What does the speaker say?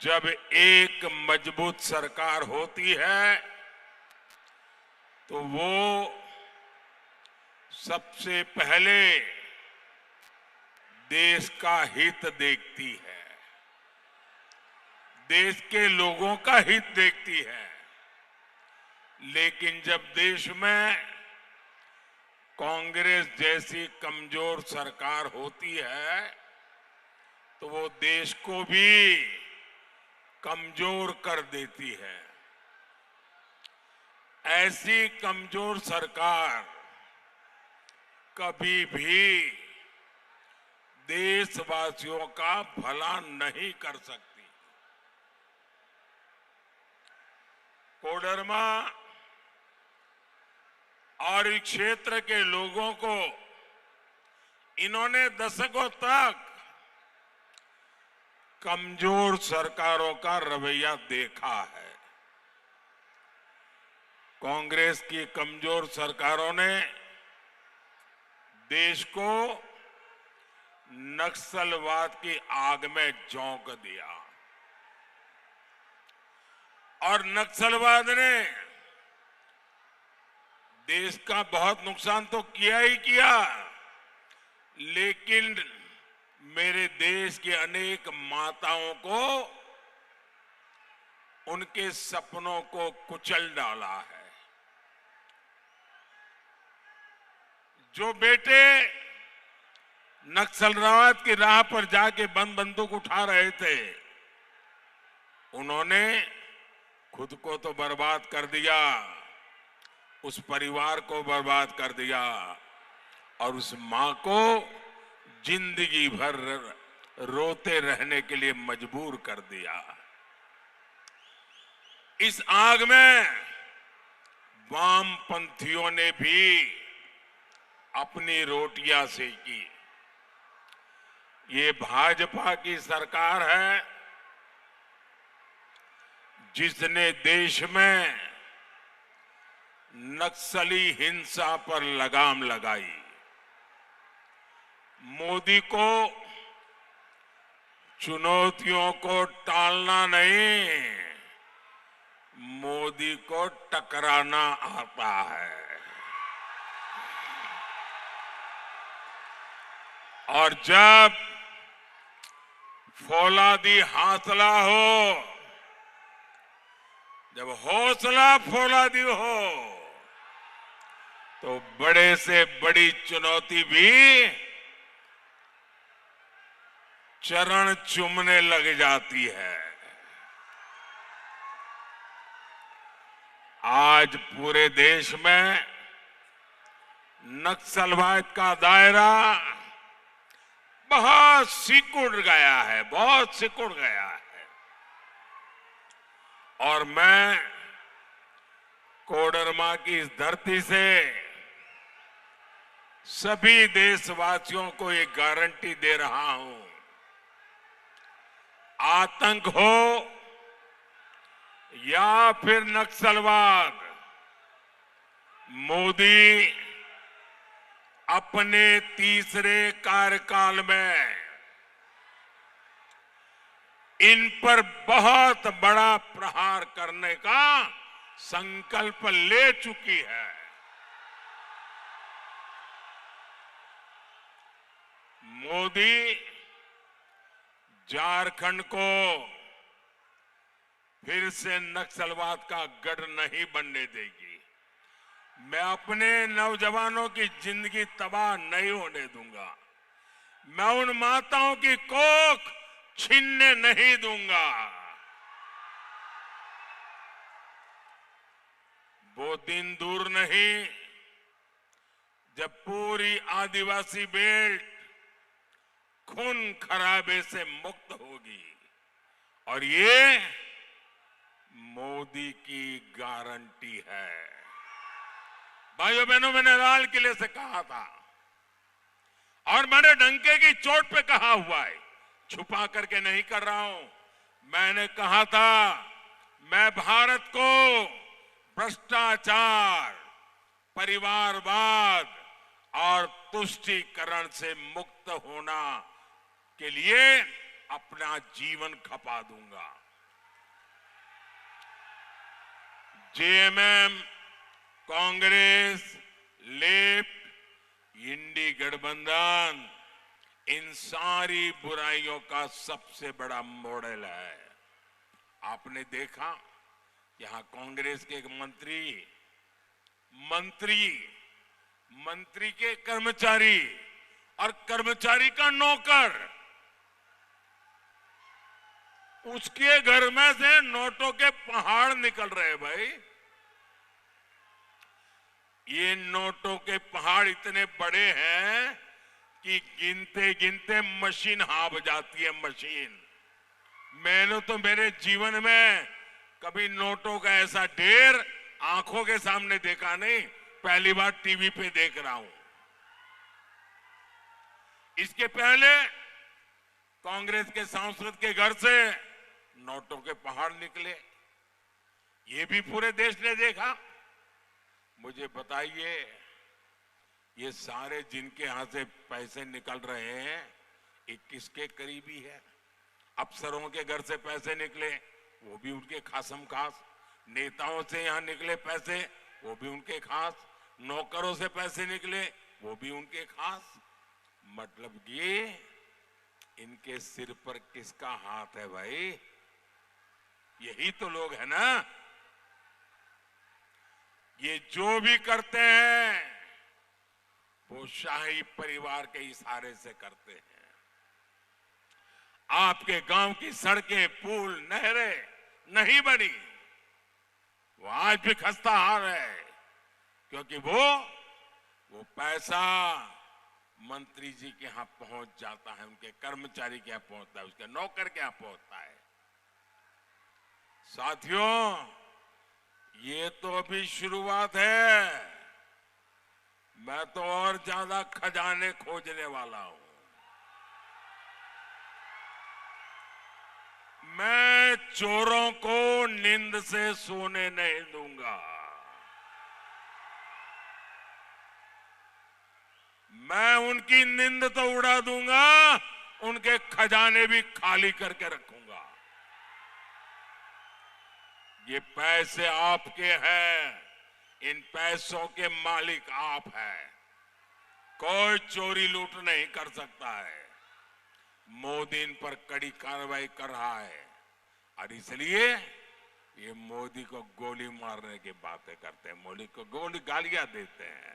जब एक मजबूत सरकार होती है तो वो सबसे पहले देश का हित देखती है, देश के लोगों का हित देखती है। लेकिन जब देश में कांग्रेस जैसी कमजोर सरकार होती है तो वो देश को भी कमजोर कर देती है। ऐसी कमजोर सरकार कभी भी देशवासियों का भला नहीं कर सकती। कोडरमा और इस क्षेत्र के लोगों को इन्होंने दशकों तक कमजोर सरकारों का रवैया देखा है। कांग्रेस की कमजोर सरकारों ने देश को नक्सलवाद की आग में झोंक दिया और नक्सलवाद ने देश का बहुत नुकसान तो किया ही किया, लेकिन मेरे देश की अनेक माताओं को, उनके सपनों को कुचल डाला है। जो बेटे नक्सलवाद की राह पर जाके बंदूक उठा रहे थे, उन्होंने खुद को तो बर्बाद कर दिया, उस परिवार को बर्बाद कर दिया और उस मां को जिंदगी भर रोते रहने के लिए मजबूर कर दिया। इस आग में वामपंथियों ने भी अपनी रोटियां सेकी। ये भाजपा की सरकार है जिसने देश में नक्सली हिंसा पर लगाम लगाई। मोदी को चुनौतियों को टालना नहीं, मोदी को टकराना आता है। और जब फौलादी हौसला हो, जब हौसला फौलादी हो, तो बड़े से बड़ी चुनौती भी चरण चूमने लग जाती है। आज पूरे देश में नक्सलवाद का दायरा बहुत सिकुड़ गया है, बहुत सिकुड़ गया है। और मैं कोडरमा की इस धरती से सभी देशवासियों को ये गारंटी दे रहा हूं, आतंक हो या फिर नक्सलवाद, मोदी अपने तीसरे कार्यकाल में इन पर बहुत बड़ा प्रहार करने का संकल्प ले चुकी है। मोदी झारखंड को फिर से नक्सलवाद का गढ़ नहीं बनने देगी। मैं अपने नौजवानों की जिंदगी तबाह नहीं होने दूंगा। मैं उन माताओं की कोख छीनने नहीं दूंगा। वो दिन दूर नहीं जब पूरी आदिवासी बेल्ट खून खराबे से मुक्त होगी और ये मोदी की गारंटी है। भाइयों बहनों, मैंने लाल किले से कहा था और मैंने डंके की चोट पे कहा हुआ है, छुपा करके नहीं कर रहा हूं। मैंने कहा था मैं भारत को भ्रष्टाचार, परिवारवाद और तुष्टीकरण से मुक्त होना के लिए अपना जीवन खपा दूंगा। जेएमएम, कांग्रेस, लेफ्ट, इंडी गठबंधन इन सारी बुराइयों का सबसे बड़ा मॉडल है। आपने देखा यहां कांग्रेस के एक मंत्री के कर्मचारी और कर्मचारी का नौकर, उसके घर में से नोटों के पहाड़ निकल रहे। भाई ये नोटों के पहाड़ इतने बड़े हैं कि गिनते गिनते मशीन हाफ जाती है। मशीन, मैंने तो मेरे जीवन में कभी नोटों का ऐसा ढेर आंखों के सामने देखा नहीं, पहली बार टीवी पे देख रहा हूं। इसके पहले कांग्रेस के सांसद के घर से नोटों के पहाड़ निकले, ये भी पूरे देश ने देखा। मुझे बताइए, ये सारे जिनके यहां से पैसे निकल रहे हैं, ये किसके करीबी है? अफसरों के घर से पैसे निकले, वो भी उनके खासम खास। नेताओं से यहां निकले पैसे, वो भी उनके खास। नौकरों से पैसे निकले, वो भी उनके खास। मतलब ये इनके सिर पर किसका हाथ है भाई? यही तो लोग है ना। ये जो भी करते हैं वो शाही परिवार के इशारे से करते हैं। आपके गांव की सड़कें, पुल, नहरें नहीं बनी, वो आज भी खस्ता हाल है, क्योंकि वो पैसा मंत्री जी के यहां पहुंच जाता है, उनके कर्मचारी के यहां पहुंचता है, उसके नौकर के यहां पहुंचता है। साथियों, ये तो अभी शुरुआत है। मैं तो और ज्यादा खजाने खोजने वाला हूं। मैं चोरों को नींद से सोने नहीं दूंगा। मैं उनकी नींद तो उड़ा दूंगा, उनके खजाने भी खाली करके रखूंगा। ये पैसे आपके हैं, इन पैसों के मालिक आप हैं। कोई चोरी लूट नहीं कर सकता है। मोदी इन पर कड़ी कार्रवाई कर रहा है और इसलिए ये मोदी को गोली मारने की बातें करते हैं, मोदी को गोली गालियां देते हैं।